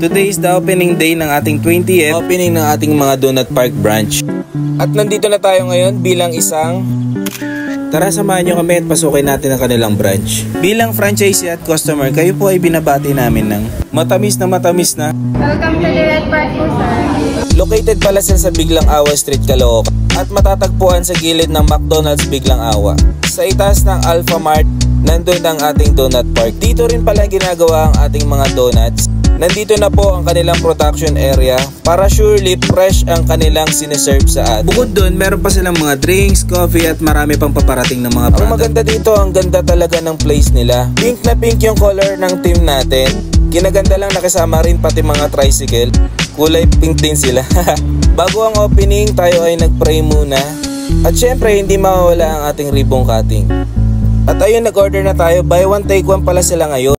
Today is the opening day ng ating 20th opening ng ating mga Donut Park branch. At nandito na tayo ngayon bilang isang... Tara, samahan nyo kami at pasukin natin ang kanilang branch. Bilang franchisee at customer, kayo po ay binabati namin ng matamis na. Welcome to the Red Park po, sir. Located pala sa Biglang Awa Street, Caloocan at matatagpuan sa gilid ng McDonald's Biglang Awa. Sa itaas ng Alpha Mart, nandun ang ating Donut Park. Dito rin pala ginagawa ang ating mga donuts. Nandito na po ang kanilang production area para surely fresh ang kanilang sineserve sa atin. Bukod dun, meron pa silang mga drinks, coffee at marami pang paparating ng mga product. Ang maganda dito, ang ganda talaga ng place nila. Pink na pink yung color ng team natin. Kinaganda lang nakasama rin pati mga tricycle. Kulay pink din sila. Bago ang opening, tayo ay nag-pray muna. At syempre, hindi mawawala ang ating ribbon cutting. At ayun, nag-order na tayo. Buy one take one pala sila ngayon.